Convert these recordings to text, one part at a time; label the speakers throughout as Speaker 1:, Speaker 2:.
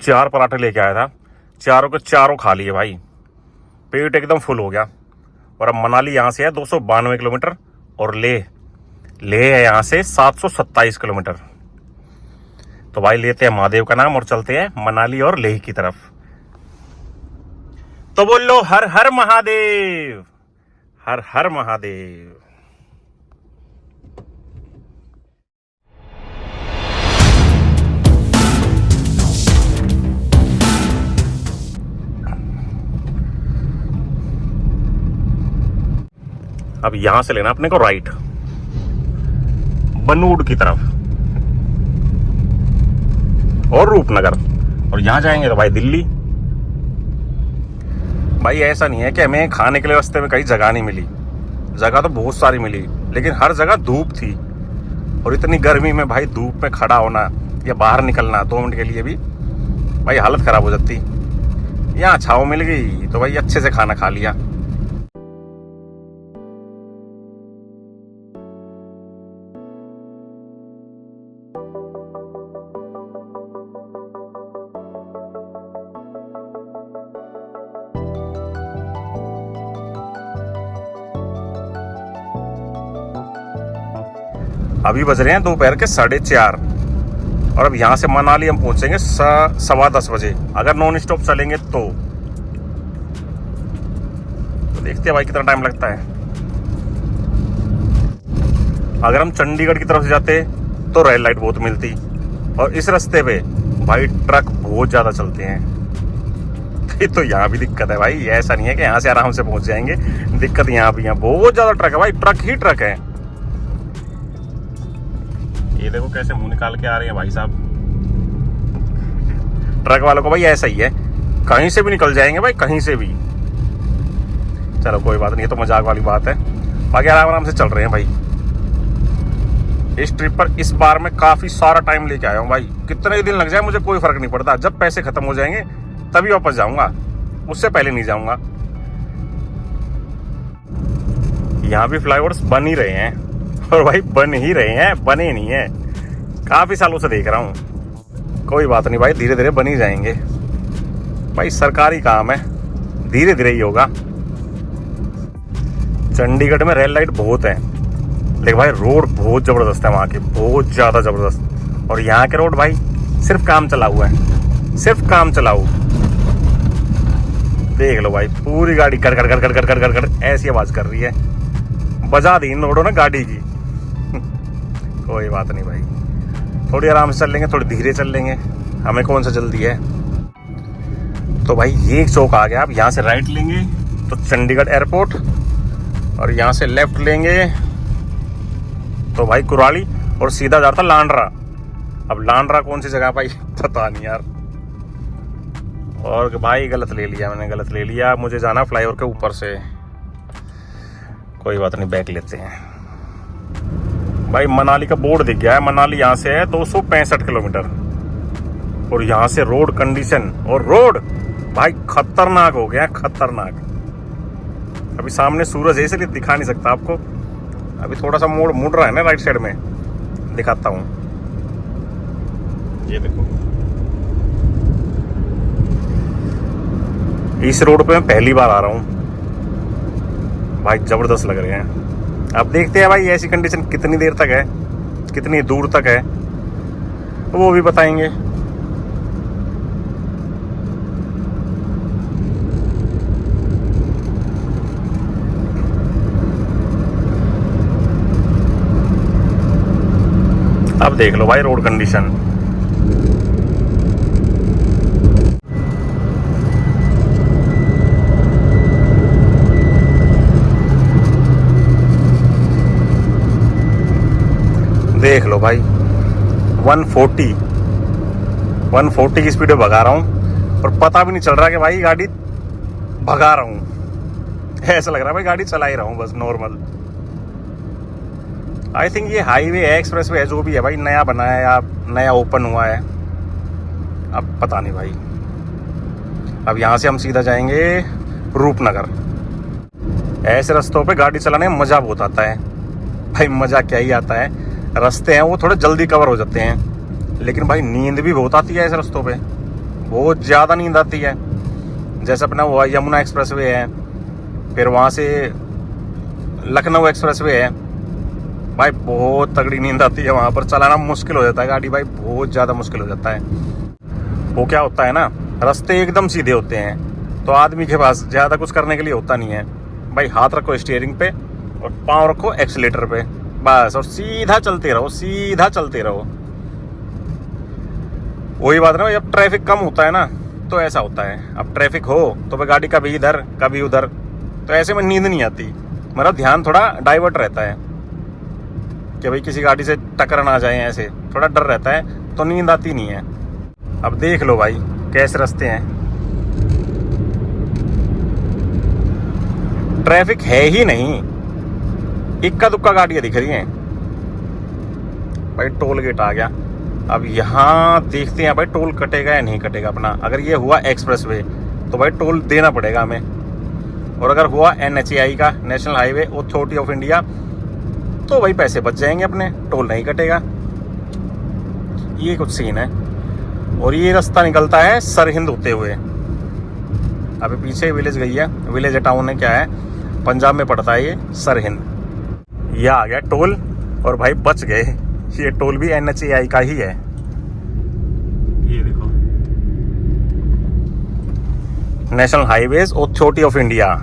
Speaker 1: 4 पराठे लेके आया था, चारों के चारों खा लिए भाई, पेट एकदम फुल हो गया। और अब मनाली यहाँ से है 292 किलोमीटर और लेह है यहाँ से 727 किलोमीटर। तो भाई लेते हैं महादेव का नाम और चलते हैं मनाली और लेह की तरफ। तो बोलो हर हर महादेव, हर हर महादेव। अब यहां से लेना अपने को राइट बनूड की तरफ और रूपनगर, और यहां जाएंगे तो भाई दिल्ली। भाई ऐसा नहीं है कि हमें खाने के लिए रास्ते में कहीं जगह नहीं मिली, जगह तो बहुत सारी मिली, लेकिन हर जगह धूप थी। और इतनी गर्मी में भाई धूप में खड़ा होना या बाहर निकलना 2 मिनट के लिए भी भाई हालत खराब हो जाती। यहाँ छाव मिल गई तो भाई अच्छे से खाना खा लिया। अभी बज रहे हैं दोपहर के 4:30 और अब यहाँ से मनाली हम पहुंचेंगे 10:15 बजे, अगर नॉन स्टॉप चलेंगे तो देखते हैं भाई कितना टाइम लगता है। अगर हम चंडीगढ़ की तरफ से जाते तो रेल लाइट बहुत मिलती, और इस रास्ते पे भाई ट्रक बहुत ज़्यादा चलते हैं। तो यहाँ भी दिक्कत है भाई, ऐसा नहीं है कि यहाँ से आराम से पहुंच जाएंगे, दिक्कत यहाँ भी है, बहुत ज़्यादा ट्रक है भाई, ट्रक ही ट्रक है। ये देखो कैसे मुंह निकाल के आ रहे हैं भाई साहब, ट्रक वालों को भाई ऐसा ही है, कहीं से भी निकल जाएंगे भाई, कहीं से भी। चलो कोई बात नहीं, ये तो मजाक वाली बात है, बाकी आराम से चल रहे हैं भाई। इस ट्रिप पर इस बार मैं काफी सारा टाइम लेके आया हूँ भाई, कितने दिन लग जाए मुझे कोई फर्क नहीं पड़ता, जब पैसे खत्म हो जाएंगे तभी वापस जाऊंगा, उससे पहले नहीं जाऊंगा। यहाँ भी फ्लाईओवर्स बन ही रहे हैं, और भाई बन ही रहे हैं, बने नहीं है, काफी सालों से देख रहा हूँ। कोई बात नहीं भाई, धीरे धीरे बन ही जाएंगे भाई, सरकारी काम है, धीरे धीरे ही होगा। चंडीगढ़ में रेल लाइट बहुत है, लेकिन भाई रोड बहुत जबरदस्त है वहाँ की, बहुत ज्यादा जबरदस्त। और यहाँ के रोड भाई सिर्फ काम चलाऊ है, सिर्फ काम चलाऊ। देख लो भाई पूरी गाड़ी कर कर कर कर कर कर कर कर ऐसी आवाज कर रही है, बजा दी इन रोडों ने गाड़ी की। कोई बात नहीं भाई, थोड़ी आराम से चल लेंगे, थोड़ी धीरे चल लेंगे, हमें कौन सा जल्दी है। तो भाई ये एक चौक आ गया, अब यहाँ से राइट लेंगे तो चंडीगढ़ एयरपोर्ट, और यहाँ से लेफ्ट लेंगे तो भाई कुराली, और सीधा जाता लांडरा। अब लांडरा कौन सी जगह भाई पता नहीं यार। और भाई गलत ले लिया मैंने, गलत ले लिया, मुझे जाना फ्लाईओवर के ऊपर से। कोई बात नहीं, बैक लेते हैं भाई। मनाली का बोर्ड दिख गया है, मनाली यहाँ से है 265 किलोमीटर, और यहाँ से रोड कंडीशन, और रोड भाई खतरनाक हो गया, खतरनाक। अभी सामने सूरज है इसलिए दिखा नहीं सकता आपको, अभी थोड़ा सा मोड़ मुड़ रहा है ना राइट साइड में, दिखाता हूँ। ये देखो इस रोड पे मैं पहली बार आ रहा हूँ भाई, जबरदस्त लग रहे हैं। अब देखते हैं भाई ऐसी कंडीशन कितनी देर तक है, कितनी दूर तक है, वो भी बताएंगे। अब देख लो भाई रोड कंडीशन, देख लो भाई 140 की स्पीड में भगा रहा हूँ, और पता भी नहीं चल रहा कि भाई गाड़ी भगा रहा हूँ, ऐसा लग रहा है भाई गाड़ी चला ही रहा हूँ बस नॉर्मल। आई थिंक ये हाईवे है, एक्सप्रेस वे है, जो भी है भाई, नया बना है या नया ओपन हुआ है, अब पता नहीं भाई। अब यहाँ से हम सीधा जाएंगे रूपनगर। ऐसे रास्तों पे गाड़ी चलाने में मज़ा बहुत आता है भाई, मज़ा क्या ही आता है। रास्ते हैं वो थोड़े जल्दी कवर हो जाते हैं, लेकिन भाई नींद भी बहुत आती है ऐसे रास्तों पे, बहुत ज़्यादा नींद आती है। जैसे अपना वो यमुना एक्सप्रेसवे है, फिर वहाँ से लखनऊ एक्सप्रेसवे है भाई, बहुत तगड़ी नींद आती है। वहाँ पर चलाना मुश्किल हो जाता है गाड़ी भाई, बहुत ज़्यादा मुश्किल हो जाता है। वो क्या होता है ना, रास्ते एकदम सीधे होते हैं तो आदमी के पास ज़्यादा कुछ करने के लिए होता नहीं है भाई। हाथ रखो स्टीयरिंग पे और पाँव रखो एक्सीलेटर पे, बस, और सीधा चलते रहो, सीधा चलते रहो। वही बात ना भाई, अब ट्रैफिक कम होता है ना तो ऐसा होता है। अब ट्रैफिक हो तो भाई गाड़ी कभी इधर कभी उधर, तो ऐसे में नींद नहीं आती। मेरा ध्यान थोड़ा डाइवर्ट रहता है कि भाई किसी गाड़ी से टक्कर ना जाए, ऐसे थोड़ा डर रहता है तो नींद आती नहीं है। अब देख लो भाई कैसे रास्ते हैं, ट्रैफिक है ही नहीं, इक्का दुक्का गाड़ियां दिख रही हैं भाई। टोल गेट आ गया, अब यहाँ देखते हैं भाई टोल कटेगा या नहीं कटेगा अपना। अगर ये हुआ एक्सप्रेसवे तो भाई टोल देना पड़ेगा हमें, और अगर हुआ NHAI का, national highway authority of India, तो भाई पैसे बच जाएंगे अपने, टोल नहीं कटेगा। ये कुछ सीन है। और ये रास्ता निकलता है सरहिंद होते हुए। अभी पीछे विलेज गई है, विलेज टाउन है, क्या है, पंजाब में पड़ता है ये सरहिंद। ये आ गया टोल, और भाई बच गए। ये टोल भी NHAI का ही है, ये देखो, national highways authority of India.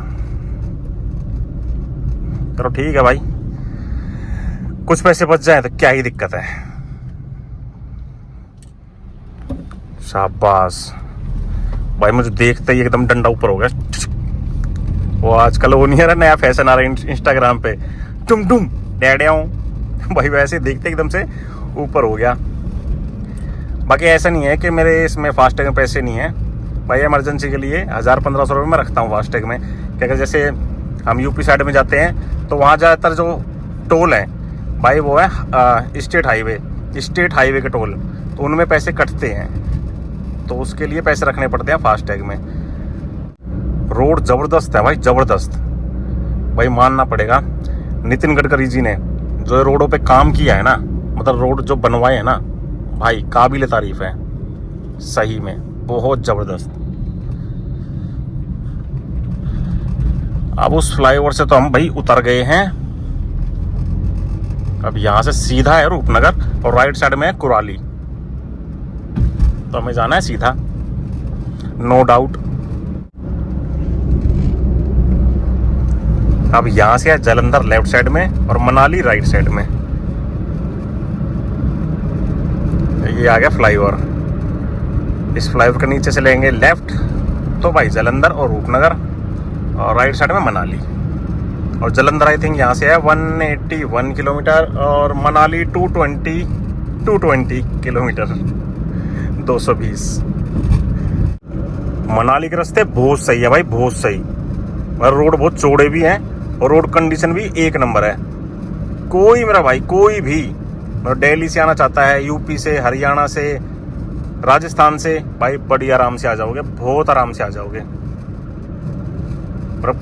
Speaker 1: चलो ठीक है भाई, कुछ पैसे बच जाए तो क्या ही दिक्कत है। शाबाश भाई, मुझे देखते ही एकदम डंडा ऊपर हो गया। वो आजकल वो नहीं है नया फैशन आ रहा है इंस्टाग्राम पे, टुम टुम डैड्याओ भाई, वैसे देखते एकदम से ऊपर हो गया। बाकी ऐसा नहीं है कि मेरे इसमें फास्टैग में पैसे नहीं है भाई। इमरजेंसी के लिए 1000-1500 रुपये में रखता हूँ फास्टैग में, क्या कि जैसे हम यूपी साइड में जाते हैं तो वहाँ ज़्यादातर जो टोल है भाई वो है स्टेट हाईवे के टोल, तो उनमें पैसे कटते हैं, तो उसके लिए पैसे रखने पड़ते हैं फास्टैग में। रोड ज़बरदस्त है भाई, ज़बरदस्त भाई, मानना पड़ेगा। नितिन गडकरी जी ने जो रोडों पे काम किया है ना, मतलब रोड जो बनवाए हैं ना भाई, काबिल तारीफ है सही में, बहुत ज़बरदस्त। अब उस फ्लाईओवर से तो हम भाई उतर गए हैं। अब यहाँ से सीधा है रूपनगर और राइट साइड में है कुराली, तो हमें जाना है सीधा, नो डाउट। अब यहाँ से है जालंधर लेफ्ट साइड में और मनाली राइट साइड में। ये आ गया फ्लाईओवर, इस फ्लाईओवर के नीचे से लेंगे लेफ्ट तो भाई जालंधर और रूपनगर, और राइट साइड में मनाली। और जालंधर आई थिंक यहाँ से है 181 किलोमीटर, और मनाली 220 किलोमीटर, 220। मनाली के रास्ते बहुत सही है भाई, बहुत सही, और रोड बहुत चौड़े भी हैं और रोड कंडीशन भी एक नंबर है। कोई मेरा भाई, कोई भी दिल्ली से आना चाहता है, यूपी से, हरियाणा से, राजस्थान से, भाई बड़ी आराम से आ जाओगे, बहुत आराम से आ जाओगे। और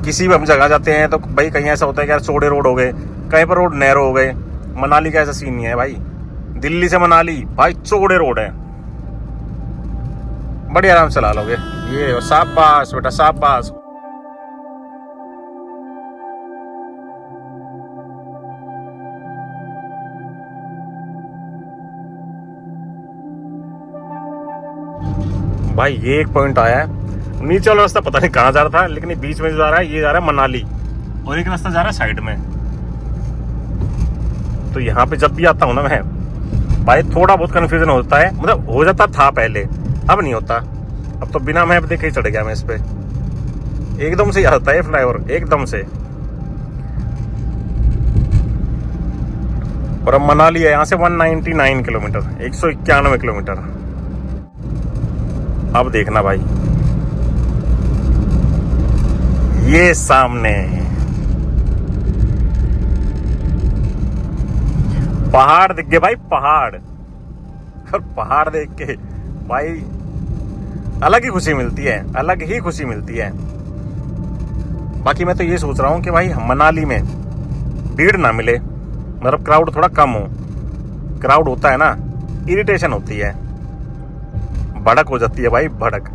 Speaker 1: किसी भी हम जगह जाते हैं तो भाई कहीं ऐसा होता है कि यार चौड़े रोड हो गए, कहीं पर रोड नैरो हो गए। मनाली का ऐसा सीन नहीं है भाई, दिल्ली से मनाली भाई चौड़े रोड है, बड़ी आराम से चला लोगे। ये शाबाश बेटा, शाबाश। भाई ये एक पॉइंट आया है, नीचे वाला रास्ता पता नहीं कहाँ जा रहा था, लेकिन ये बीच में जो जा रहा है ये जा रहा है मनाली, और एक रास्ता जा रहा है साइड में। तो यहाँ पे जब भी आता हूँ ना मैं भाई, थोड़ा बहुत कंफ्यूजन होता है, मतलब हो जाता था पहले, अब नहीं होता। अब तो बिना मैप देखे ही चढ़ गया मैं इस पे, एकदम से आता है फ्लाईओवर, एकदम से। और अब मनाली है यहाँ से 199 किलोमीटर, 191 किलोमीटर। अब देखना भाई, ये सामने पहाड़ दिख गए भाई, पहाड़। और पहाड़ देख के भाई अलग ही खुशी मिलती है, अलग ही खुशी मिलती है। बाकी मैं तो ये सोच रहा हूँ कि भाई मनाली में भीड़ ना मिले, मतलब क्राउड थोड़ा कम हो। क्राउड होता है ना, इरिटेशन होती है, भड़क हो जाती है भाई, भड़क।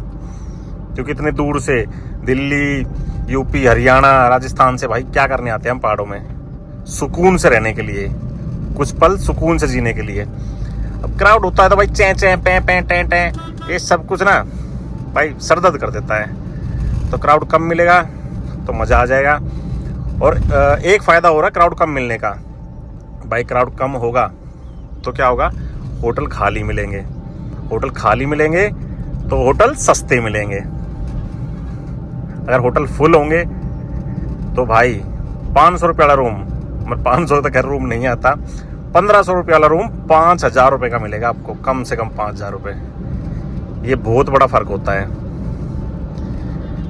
Speaker 1: क्योंकि इतने दूर से दिल्ली, यूपी, हरियाणा, राजस्थान से भाई क्या करने आते हैं हम पहाड़ों में, सुकून से रहने के लिए, कुछ पल सुकून से जीने के लिए। अब क्राउड होता है तो भाई चैं चैं पैं पैं टें टें, ये सब कुछ ना भाई सर दर्द कर देता है। तो क्राउड कम मिलेगा तो मज़ा आ जाएगा। और एक फ़ायदा हो रहा है क्राउड कम मिलने का भाई, क्राउड कम होगा तो क्या होगा, होटल खाली मिलेंगे। होटल खाली मिलेंगे तो होटल सस्ते मिलेंगे। अगर होटल फुल होंगे तो भाई 500 रुपये वाला रूम, मतलब 500 तक रूम नहीं आता, 1500 रुपये वाला रूम 5000 रुपये का मिलेगा आपको, कम से कम 5000 रुपये। ये बहुत बड़ा फ़र्क होता है।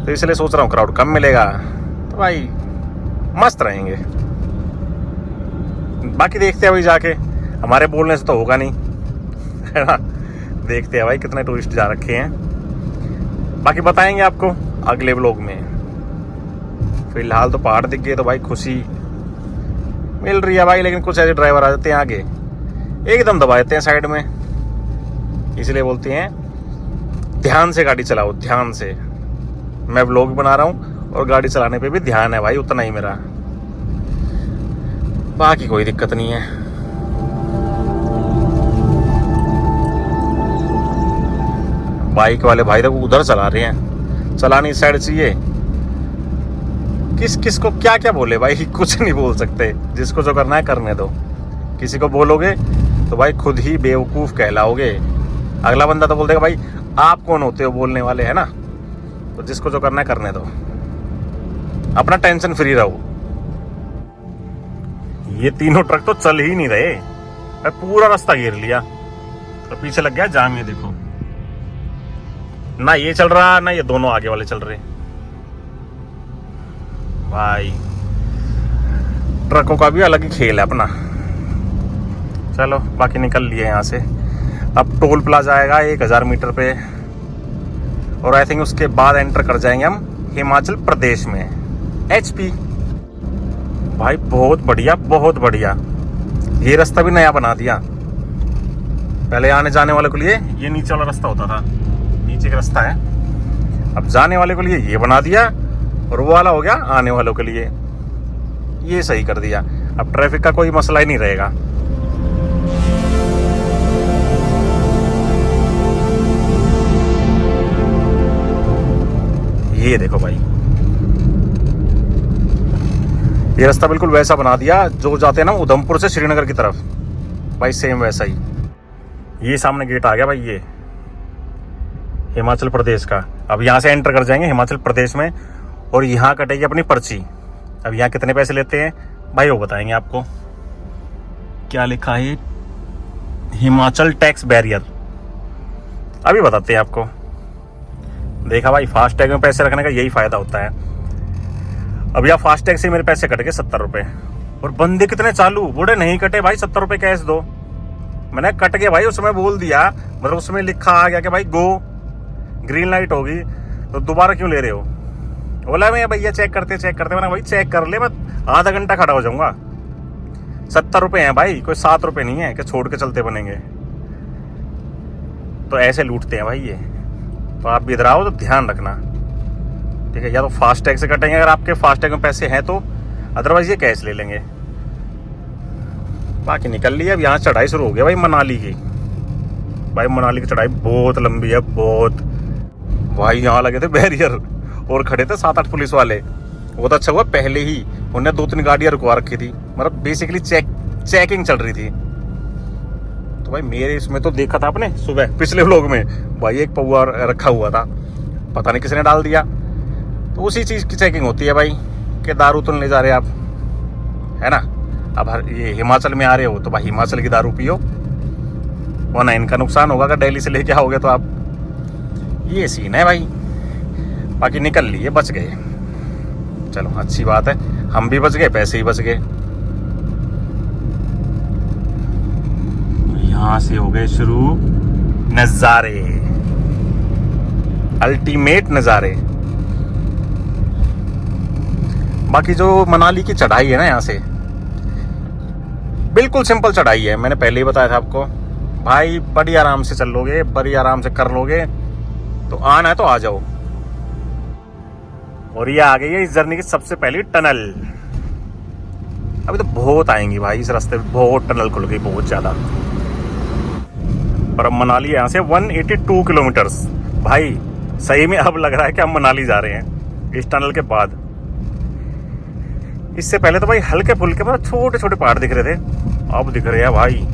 Speaker 1: तो इसलिए सोच रहा हूँ क्राउड कम मिलेगा तो भाई मस्त रहेंगे। बाकी देखते हैं भाई जाके, हमारे बोलने से तो होगा नहीं, है ना। देखते हैं भाई कितने टूरिस्ट जा रखे हैं, बाकी बताएंगे आपको अगले व्लॉग में। फिलहाल तो पहाड़ दिख गए तो भाई खुशी मिल रही है भाई, लेकिन कुछ ऐसे ड्राइवर आ जाते हैं आगे, एकदम दबा देते हैं साइड में। इसलिए बोलते हैं ध्यान से गाड़ी चलाओ, ध्यान से। मैं व्लॉग बना रहा हूँ और गाड़ी चलाने पे भी ध्यान है भाई, उतना ही मेरा, बाकी कोई दिक्कत नहीं है। बाइक वाले भाई तो उधर चला रहे हैं, चलानी साइड चाहिए। किस किस को क्या क्या बोले भाई, कुछ नहीं बोल सकते। जिसको जो करना है करने दो। किसी को बोलोगे तो भाई खुद ही बेवकूफ़ कहलाओगे। अगला बंदा तो बोल देगा भाई आप कौन होते हो बोलने वाले, है ना। तो जिसको जो करना है करने दो, अपना टेंशन फ्री रहो। ये तीनों ट्रक तो चल ही नहीं रहे, मैं पूरा रास्ता घेर लिया तो पीछे लग गया जाम। ये देखो ना, ये चल रहा ना ये दोनों आगे वाले चल रहे भाई। ट्रकों का भी अलग ही खेल है अपना। चलो बाकी निकल लिए यहाँ से। अब टोल प्लाजा आएगा 1000 मीटर पे, और आई थिंक उसके बाद एंटर कर जाएंगे हम हिमाचल प्रदेश में, HP। भाई बहुत बढ़िया, बहुत बढ़िया। ये रास्ता भी नया बना दिया। पहले आने जाने वाले के लिए ये नीचे वाला रास्ता होता था, नीचे का रास्ता है। अब जाने वाले के लिए ये बना दिया, और वो वाला हो गया आने वालों के लिए। ये सही कर दिया, अब ट्रैफिक का कोई मसला ही नहीं रहेगा। ये देखो भाई, ये रास्ता बिल्कुल वैसा बना दिया जो जाते हैं ना उधमपुर से श्रीनगर की तरफ, भाई सेम वैसा ही। ये सामने गेट आ गया भाई, ये हिमाचल प्रदेश का। अब यहाँ से एंटर कर जाएंगे हिमाचल प्रदेश में, और यहाँ कटेगी अपनी पर्ची। अब यहाँ कितने पैसे लेते हैं भाई वो बताएंगे आपको। क्या लिखा है, हिमाचल टैक्स बैरियर, अभी बताते हैं आपको। देखा भाई, फास्टैग में पैसे रखने का यही फायदा होता है। अब यहाँ फास्टैग से मेरे पैसे कट गए 70 रुपये, और बंदे कितने चालू, बोले नहीं कटे भाई 70 रुपये कैश दो। मैंने कट गया भाई, उसमें बोल दिया, मतलब उसमें लिखा आ गया कि भाई गो, ग्रीन लाइट होगी तो दोबारा क्यों ले रहे हो। बोला मैं भैया चेक करते मैंने भाई चेक कर ले, मैं आधा घंटा खड़ा हो जाऊंगा। 70 रुपये हैं भाई, कोई 7 रुपये नहीं है कि छोड़ के चलते बनेंगे। तो ऐसे लूटते हैं भाई ये। तो आप भी इधर आओ तो ध्यान रखना, ठीक है। या तो फास्टैग से कटेंगे अगर आपके फास्टैग में पैसे हैं तो, अदरवाइज ये कैश ले लेंगे। बाकी निकल लिया। अब यहाँ चढ़ाई शुरू हो गया भाई मनाली की। भाई मनाली की चढ़ाई बहुत लंबी है, बहुत। भाई यहाँ लगे थे बैरियर और खड़े थे 7-8 पुलिस वाले। वो तो अच्छा हुआ पहले ही उन्हें 2-3 गाड़ियाँ रुकवा रखी थी, मतलब बेसिकली चेकिंग चल रही थी। तो भाई मेरे इसमें तो देखा था आपने सुबह पिछले व्लॉग में, भाई एक पौआ रखा हुआ था, पता नहीं किसने डाल दिया। तो उसी चीज़ की चेकिंग होती है भाई, कि दारू तो नहीं ले जा रहे आप, है ना। अब ये हिमाचल में आ रहे हो तो भाई हिमाचल की दारू पियो, वरना इनका नुकसान होगा अगर दिल्ली से लेके आओगे तो आप। ये सीन है भाई। बाकी निकल लिए, बच गए, चलो अच्छी बात है। हम भी बच गए, पैसे ही बच गए। यहाँ से हो गए शुरू नज़ारे, अल्टीमेट नज़ारे। बाकी जो मनाली की चढ़ाई है ना, यहाँ से बिल्कुल सिंपल चढ़ाई है, मैंने पहले ही बताया था आपको। भाई बड़ी आराम से चल लोगे, बड़ी आराम से कर लोगे, तो आना है तो आ जाओ। और ये आ गई है इस जर्नी की सबसे पहली टनल। अभी तो बहुत आएंगी भाई इस रास्ते पे, बहुत टनल खुल गई, बहुत ज्यादा। और अब मनाली यहाँ से 182 किलोमीटर्स। भाई सही में अब लग रहा है कि हम मनाली जा रहे हैं इस टनल के बाद। इससे पहले तो भाई हल्के फुल्के पर छोटे छोटे पहाड़ दिख रहे थे, अब दिख रहे हैं भाई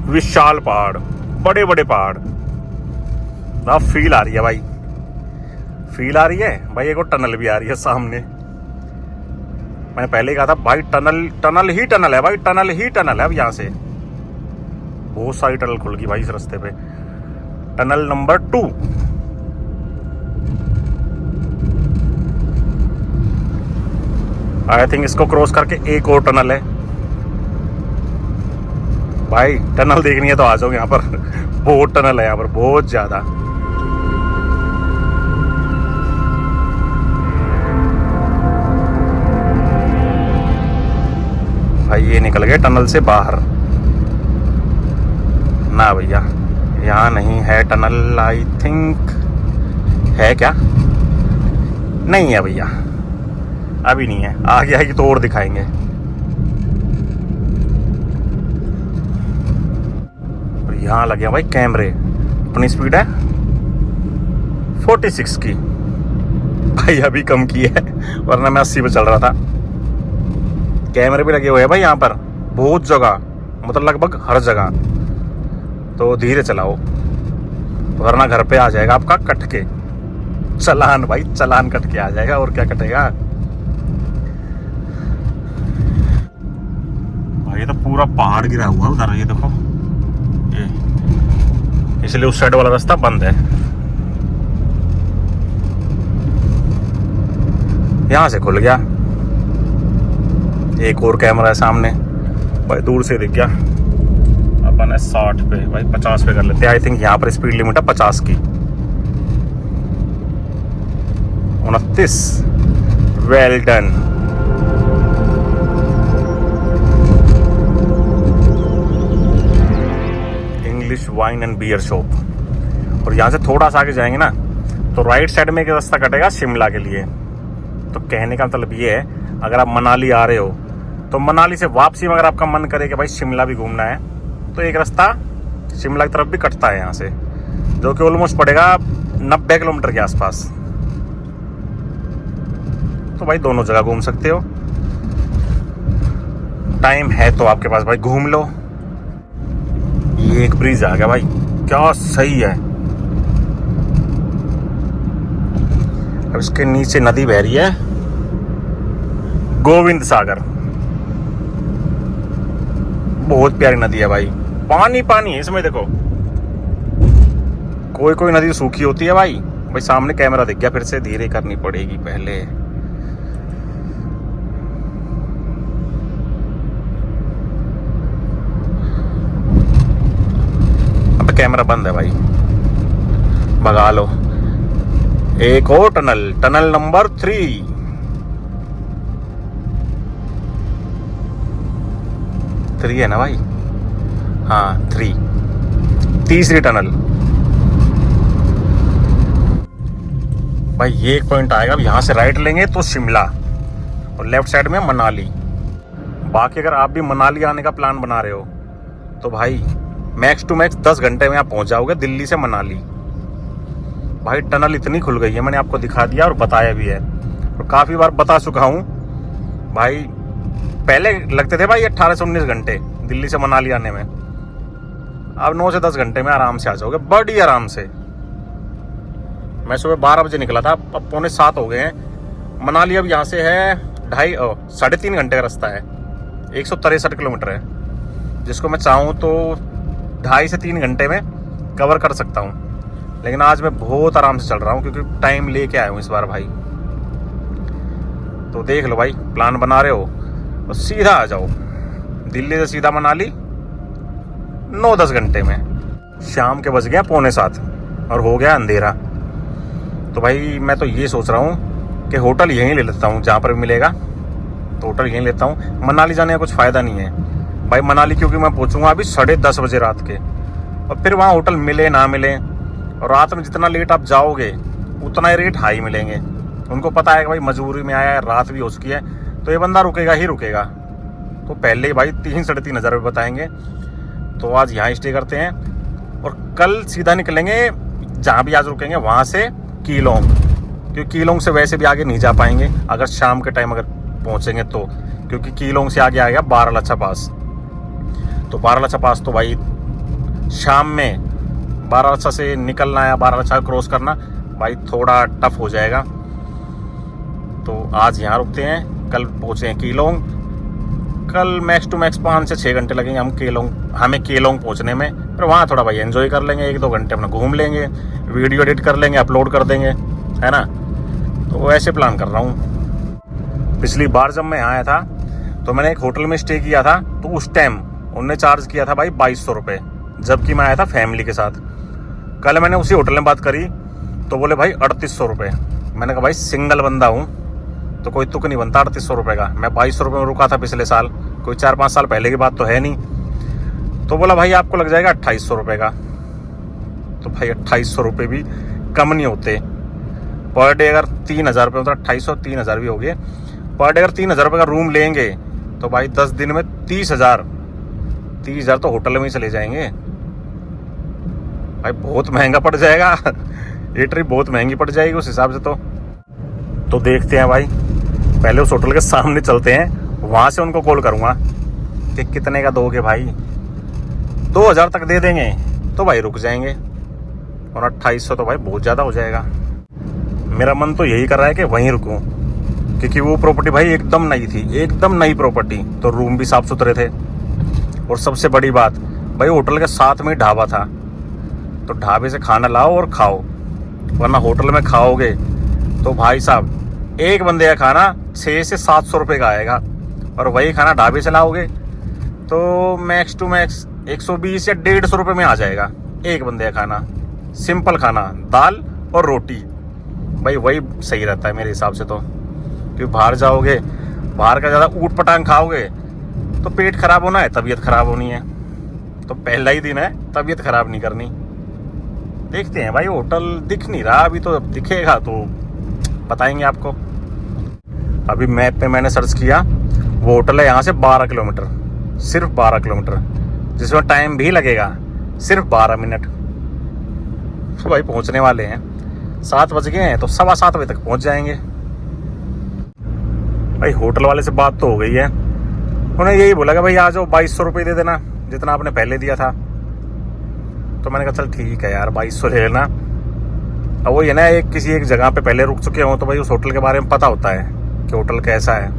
Speaker 1: विशाल पहाड़, बड़े बड़े पहाड़। अब फील आ रही है भाई, फील आ रही है भाई। एक और टनल भी आ रही है सामने। मैंने पहले ही कहा था भाई टनल टनल ही टनल है भाई, टनल ही टनल है। अब यहाँ से बहुत सारी टनल खुल गई भाई इस रास्ते पे। Tunnel number 2। आई थिंक इसको क्रॉस करके एक और टनल है। भाई टनल देखनी है तो आ जाओ यहाँ पर। बहुत टनल है यहाँ पर, बहुत ज्यादा। भाई ये निकल गए टनल से बाहर। ना भैया यहाँ नहीं है टनल, आई थिंक है क्या, नहीं है भैया, अभी नहीं है। आगे आएगी तो और दिखाएंगे। और यहाँ लगे भाई कैमरे। अपनी स्पीड है 46 की, भाई अभी कम की है, वरना मैं 80 पे चल रहा था। कैमरे भी लगे हुए हैं भाई यहाँ पर, बहुत जगह, मतलब लगभग हर जगह। तो धीरे चलाओ वरना घर पे आ जाएगा आपका कट के चालान। भाई चालान कट के आ जाएगा, और क्या कटेगा भाई। ये तो पूरा पहाड़ गिरा हुआ उधर, ये देखो ये, इसलिए उस साइड वाला रास्ता बंद है। यहां से खुल गया। एक और कैमरा है सामने भाई, दूर से दिख गया। अपन है 60 पे भाई, 50 पे कर लेते हैं। आई थिंक यहाँ पर स्पीड लिमिट है 50 की। 29। Well done. English wine and beer shop. और यहाँ से थोड़ा सा आगे जाएंगे ना तो राइट साइड में एक रास्ता कटेगा शिमला के लिए। तो कहने का मतलब ये है, अगर आप मनाली आ रहे हो तो मनाली से वापसी में अगर आपका मन करे कि भाई शिमला भी घूमना है, तो एक रास्ता शिमला की तरफ भी कटता है यहाँ से, जो कि ऑलमोस्ट पड़ेगा 90 किलोमीटर के आसपास। तो भाई दोनों जगह घूम सकते हो, टाइम है तो आपके पास भाई घूम लो। ये एक ब्रिज आ गया भाई, क्या सही है। अब इसके नीचे नदी बह रही है, गोविंद सागर। बहुत प्यारी नदी है भाई, पानी पानी है इसमें। देखो कोई कोई नदी सूखी होती है भाई। भाई सामने कैमरा दिख गया, फिर से धीरे करनी पड़ेगी पहले। अब कैमरा बंद है भाई, भगा लो। एक और टनल, टनल नंबर 3। है ना भाई, हाँ 3, तीसरी टनल। भाई ये एक पॉइंट आएगा, अब यहाँ से राइट लेंगे तो शिमला और लेफ्ट साइड में मनाली। बाकी अगर आप भी मनाली आने का प्लान बना रहे हो तो भाई मैक्स टू मैक्स 10 घंटे में आप पहुँच जाओगे दिल्ली से मनाली। भाई टनल इतनी खुल गई है, मैंने आपको दिखा दिया और बताया भी है, और काफ़ी बार बता चुका हूँ भाई। पहले लगते थे भाई 18 से 19 घंटे दिल्ली से मनाली आने में, अब 9 से 10 घंटे में आराम से आ जाओगे, बड़ी आराम से। मैं सुबह 12 बजे निकला था, अब 6:45 हो गए हैं। मनाली अब यहाँ से है 3.5 घंटे का रास्ता है, 163 किलोमीटर है, जिसको मैं चाहूँ तो 2.5 से 3 घंटे में कवर कर सकता हूँ। लेकिन आज मैं बहुत आराम से चल रहा हूँ क्योंकि टाइम लेके आया हूँ इस बार भाई। तो देख लो भाई, प्लान बना रहे हो तो सीधा आ जाओ, दिल्ली से सीधा मनाली 9-10 घंटे में। शाम के बज गया 6:45 और हो गया अंधेरा। तो भाई मैं तो ये सोच रहा हूँ कि होटल यहीं ले लेता हूँ, जहाँ पर भी मिलेगा तो होटल यहीं लेता हूँ। मनाली जाने का कुछ फ़ायदा नहीं है, भाई मनाली क्योंकि मैं पहुंचूंगा अभी 10:30 बजे रात के, और फिर वहाँ होटल मिले ना मिले, और रात में जितना लेट आप जाओगे उतना ही रेट हाई मिलेंगे। उनको पता है कि भाई मजबूरी में आया है, रात भी हो चुकी है, तो ये बंदा रुकेगा ही रुकेगा। तो पहले ही भाई 3-3.5 हज़ार रुपये बताएंगे। तो आज यहाँ स्टे करते हैं और कल सीधा निकलेंगे जहाँ भी आज रुकेंगे वहाँ से कीलोंग, क्योंकि कीलोंग से वैसे भी आगे नहीं जा पाएंगे अगर शाम के टाइम अगर पहुँचेंगे तो, क्योंकि कीलोंग से आगे आएगा बारालाचा पास। तो बारालाचा पास तो भाई शाम में बारालाचा से निकलना या बारालाचा क्रॉस करना भाई थोड़ा टफ हो जाएगा। तो आज यहाँ रुकते हैं, कल पहुँचे हैं कीलोंग। कल मैक्स टू मैक्स 5 से 6 घंटे लगेंगे हमें कीलोंग पहुँचने में। फिर वहाँ थोड़ा भाई एंजॉय कर लेंगे, 1-2 घंटे अपना घूम लेंगे, वीडियो एडिट कर लेंगे, अपलोड कर देंगे, है ना। तो ऐसे प्लान कर रहा हूँ। पिछली बार जब मैं यहाँ आया था तो मैंने एक होटल में स्टे किया था, तो उस टाइम उनने चार्ज किया था भाई 2200 रुपये, जबकि मैं आया था फैमिली के साथ। कल मैंने उसी होटल में बात करी तो बोले भाई 3800 रुपये। मैंने कहा भाई सिंगल बंदा हूँ तो कोई तुक नहीं बनता 3800 रुपये का। मैं 2200 रुपये में रुका था पिछले साल, कोई 4-5 साल पहले की बात तो है नहीं। तो बोला भाई आपको लग जाएगा 2800 रुपये का। तो भाई 2800 रुपये भी कम नहीं होते। पर डे अगर 3000 रुपये मतलब 2800 3000 भी हो गए। पर डे अगर 3000 रुपये का रूम लेंगे तो भाई 10 दिन में 30,000 तो होटल में ही चले जाएंगे भाई। बहुत महंगा पड़ जाएगा ये ट्रिप बहुत महंगी पड़ जाएगी उस हिसाब से। तो देखते हैं भाई, पहले उस होटल के सामने चलते हैं, वहाँ से उनको कॉल करूँगा कि कितने का दोगे भाई। 2000 तक दे देंगे तो भाई रुक जाएंगे, और 2800 तो भाई बहुत ज़्यादा हो जाएगा। मेरा मन तो यही कर रहा है कि वहीं रुकूं, क्योंकि वो प्रॉपर्टी भाई एकदम नई थी, एकदम नई प्रॉपर्टी। तो रूम भी साफ़ सुथरे थे, और सबसे बड़ी बात भाई होटल के साथ में ढाबा था। तो ढाबे से खाना लाओ और खाओ, वरना होटल में खाओगे तो भाई साहब एक बंदे का खाना 600 से 700 रुपये का आएगा, और वही खाना ढाबे से लाओगे तो मैक्स टू मैक्स 120 या 150 रुपये में आ जाएगा एक बंदे का खाना। सिंपल खाना, दाल और रोटी, भाई वही सही रहता है मेरे हिसाब से। तो क्योंकि बाहर जाओगे, बाहर का ज़्यादा ऊट पटांग खाओगे तो पेट खराब होना है, तबीयत खराब होनी है। तो पहला ही दिन है, तबीयत खराब नहीं करनी। देखते हैं भाई, होटल दिख नहीं रहा अभी, तो दिखेगा तो बताएंगे आपको। अभी मैप पे मैंने सर्च किया, वो होटल है यहाँ से 12 किलोमीटर, सिर्फ 12 किलोमीटर, जिसमें टाइम भी लगेगा सिर्फ 12 मिनट। तो भाई पहुँचने वाले हैं, 7 बज गए हैं, तो 7:15 बजे तक पहुँच जाएंगे। भाई होटल वाले से बात तो हो गई है, उन्हें यही बोला कि भाई आ जाओ 2200 रुपये दे देना जितना आपने पहले दिया था। तो मैंने कहा चल ठीक है यार 2200 ले लेना। अब वो ये ना किसी एक जगह पे पहले रुक चुके हों तो भाई उस होटल के बारे में पता होता है कि होटल कैसा है।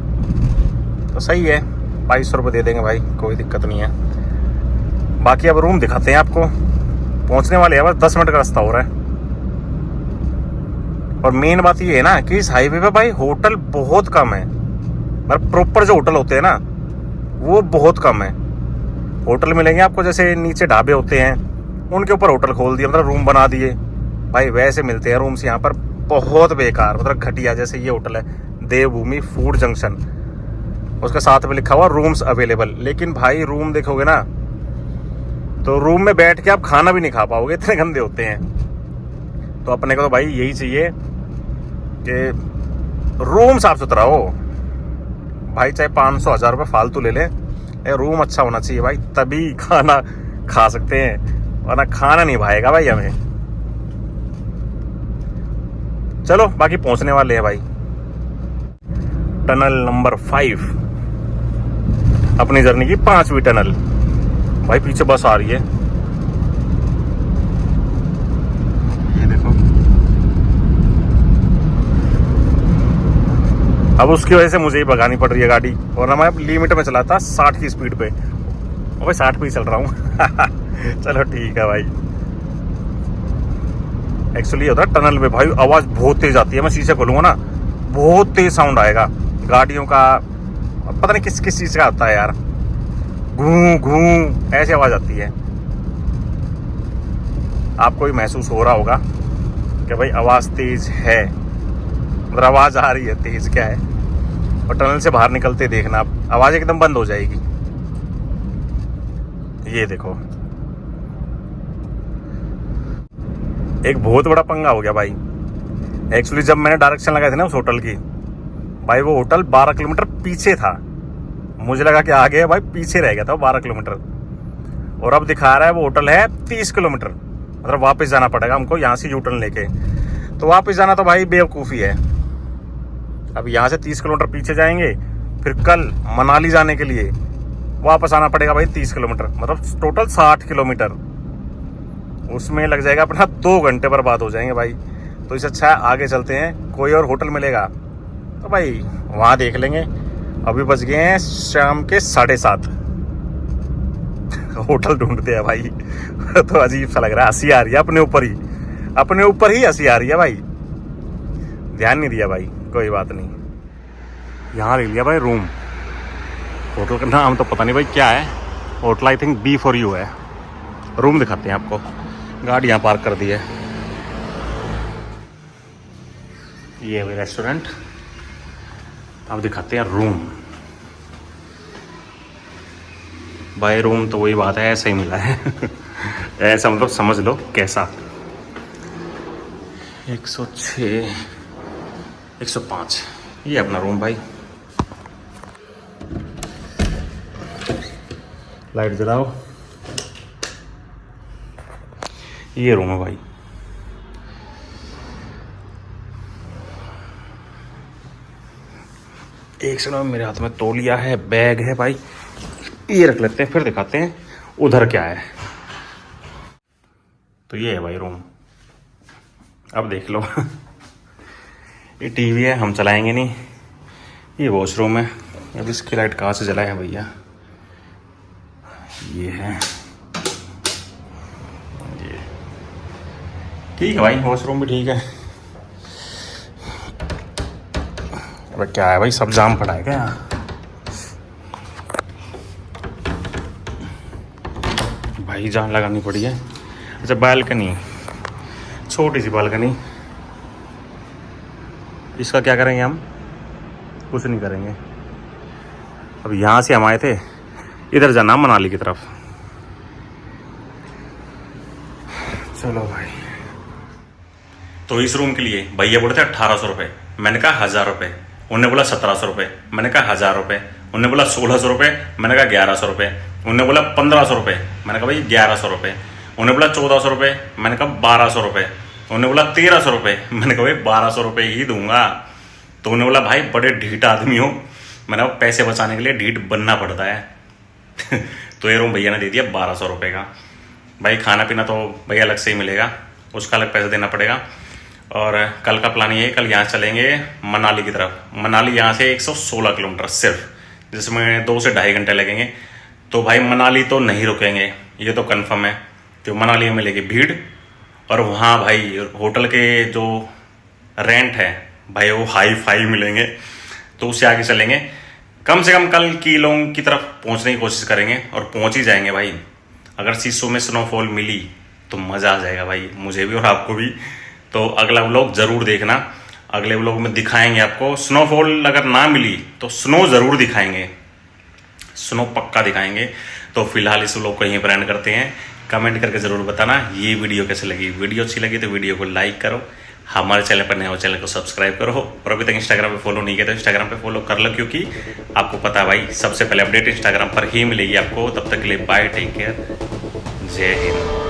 Speaker 1: तो सही है, 2200 रुपये दे देंगे भाई, कोई दिक्कत नहीं है। बाकी अब रूम दिखाते हैं आपको, पहुंचने वाले हैं, बस 10 मिनट का रास्ता हो रहा है। और मेन बात ये है ना कि इस हाईवे पे भाई होटल बहुत कम है, मतलब प्रॉपर जो होटल होते हैं ना वो बहुत कम है। होटल मिलेंगे आपको जैसे नीचे ढाबे होते हैं उनके ऊपर होटल खोल दिए, मतलब रूम बना दिए भाई, वैसे मिलते हैं रूम्स यहाँ पर बहुत बेकार, मतलब घटिया। जैसे ये होटल है देवभूमि फूड जंक्शन, उसके साथ में लिखा हुआ रूम्स अवेलेबल, लेकिन भाई रूम देखोगे ना तो रूम में बैठ के आप खाना भी नहीं खा पाओगे, इतने गंदे होते हैं। तो अपने को तो भाई यही चाहिए कि रूम साफ सुथरा हो भाई, चाहे 500-1000 रुपये फालतू ले लें, रूम अच्छा होना चाहिए भाई, तभी खाना खा सकते हैं, वरना खाना नहीं भाएगा भाई हमें। चलो बाकी पहुंचने वाले हैं भाई। टनल नंबर 5, अपनी जर्नी की 5वीं टनल। भाई पीछे बस आ रही है, ये देखो। अब उसकी वजह से मुझे ही भगानी पड़ रही है गाड़ी, वरना मैं लिमिट में चलाता 60 की स्पीड पे, और भाई 60 पे ही चल रहा हूँ। चलो ठीक है भाई। एक्चुअली होता है टनल में भाई आवाज़ बहुत तेज आती है, मैं शीशे खोलूँगा ना बहुत तेज साउंड आएगा गाड़ियों का, पता नहीं किस किस चीज़ का आता है यार, घूं घूं ऐसी आवाज़ आती है। आपको भी महसूस हो रहा होगा कि भाई आवाज़ तेज है, मतलब आवाज़ आ रही है, तेज क्या है। और टनल से बाहर निकलते देखना आप, आवाज़ एकदम बंद हो जाएगी। ये देखो, एक बहुत बड़ा पंगा हो गया भाई। एक्चुअली जब मैंने डायरेक्शन लगाई थी ना उस होटल की, भाई वो होटल 12 किलोमीटर पीछे था। मुझे लगा कि आगे है भाई, पीछे रह गया था वो 12 किलोमीटर। और अब दिखा रहा है वो होटल है 30 किलोमीटर। मतलब वापस जाना पड़ेगा हमको यहाँ से यूटर्न लेके। तो वापस जाना तो भाई बेवकूफ़ी है। अब यहाँ से 30 किलोमीटर पीछे जाएंगे, फिर कल मनाली जाने के लिए वापस आना पड़ेगा भाई 30 किलोमीटर, मतलब टोटल 60 किलोमीटर। उसमें लग जाएगा अपना 2 घंटे बर्बाद हो जाएंगे भाई। तो इससे अच्छा आगे चलते हैं, कोई और होटल मिलेगा तो भाई वहाँ देख लेंगे। अभी बज गए हैं शाम के 7:30। होटल ढूंढते हैं भाई। तो अजीब सा लग रहा है, हंसी आ रही है अपने ऊपर ही हंसी आ रही है भाई। ध्यान नहीं दिया भाई, कोई बात नहीं। यहाँ ले लिया भाई रूम। होटल का नाम तो पता नहीं भाई क्या है। होटल आई थिंक B4U है। रूम दिखाते हैं आपको। गाड़ी यहाँ पार्क कर दी है। ये है भाई रेस्टोरेंट। अब दिखाते हैं रूम। भाई रूम तो वही बात है, ऐसा ही मिला है। ऐसा मतलब समझ लो कैसा। 106 105 ये अपना रूम भाई। लाइट जलाओ। ये रूम है भाई। एक सेकंड में, मेरे हाथ में तौलिया है, बैग है भाई, ये रख लेते हैं, फिर दिखाते हैं उधर क्या है। तो ये है भाई रूम। अब देख लो। ये टीवी है, हम चलाएंगे नहीं। ये वॉशरूम है। अब इसकी लाइट कहाँ से जलाए हैं भैया। ये है, ये ठीक है भाई, वॉशरूम भी ठीक है। अब क्या है भाई, सब जाम पड़ा है क्या यहाँ। भाई जान लगानी पड़ी है। अच्छा बालकनी, छोटी सी बालकनी, इसका क्या करेंगे हम, कुछ नहीं करेंगे। अब यहाँ से हम आए थे, इधर जाना मनाली की तरफ। चलो भाई। तो इस रूम के लिए भैया बोले थे 1800 रुपये। मैंने कहा 1000 रुपये। उन्होंने बोला 1700 रुपये। मैंने कहा 1000 रुपये। उन्होंने बोला 1600 रुपये। मैंने कहा 1100 रुपये। उन्होंने बोला 1500 रुपये। मैंने कहा भाई 1100 रुपये। उन्होंने बोला 1400 रुपये। मैंने कहा 1200 रुपये। उन्होंने बोला 1300 रुपये। मैंने कहा भाई 1200 रुपये ही दूंगा। तो उन्होंने बोला भाई बड़े ढीठ आदमी हो। मैंने कहा पैसे बचाने के लिए ढीठ बनना पड़ता है। तो ये रूम भैया ने दे दिया 1200 रुपये का। भाई खाना पीना तो भैया अलग से ही मिलेगा, उसका अलग पैसा देना पड़ेगा। और कल का प्लान ये है, कल यहाँ चलेंगे मनाली की तरफ। मनाली यहाँ से 116 किलोमीटर सिर्फ, जिसमें 2 से 2.5 घंटे लगेंगे। तो भाई मनाली तो नहीं रुकेंगे, ये तो कंफर्म है। तो मनाली में मिलेगी भीड़, और वहाँ भाई होटल के जो रेंट है भाई वो हाई फाई मिलेंगे। तो उससे आगे चलेंगे। कम से कम कल कीलोंग की तरफ पहुँचने की कोशिश करेंगे, और पहुँच ही जाएंगे भाई। अगर सिसु में स्नोफॉल मिली तो मज़ा आ जाएगा भाई, मुझे भी और आपको भी। तो अगला व्लॉग ज़रूर देखना। अगले व्लॉग में दिखाएंगे आपको स्नोफॉल। अगर ना मिली तो स्नो ज़रूर दिखाएंगे, स्नो पक्का दिखाएंगे। तो फिलहाल इस व्लॉग को यहीं पर एंड करते हैं। कमेंट करके ज़रूर बताना ये वीडियो कैसे लगी। वीडियो अच्छी लगी तो वीडियो को लाइक करो, हमारे चैनल पर नए हो चैनल को सब्सक्राइब करो, और अभी तक इंस्टाग्राम पे फॉलो नहीं किया तो इंस्टाग्राम पे फॉलो कर लो, क्योंकि आपको पता है भाई सबसे पहले अपडेट इंस्टाग्राम पर ही मिलेगी आपको। तब तक के लिए बाय, टेक केयर, जय हिंद।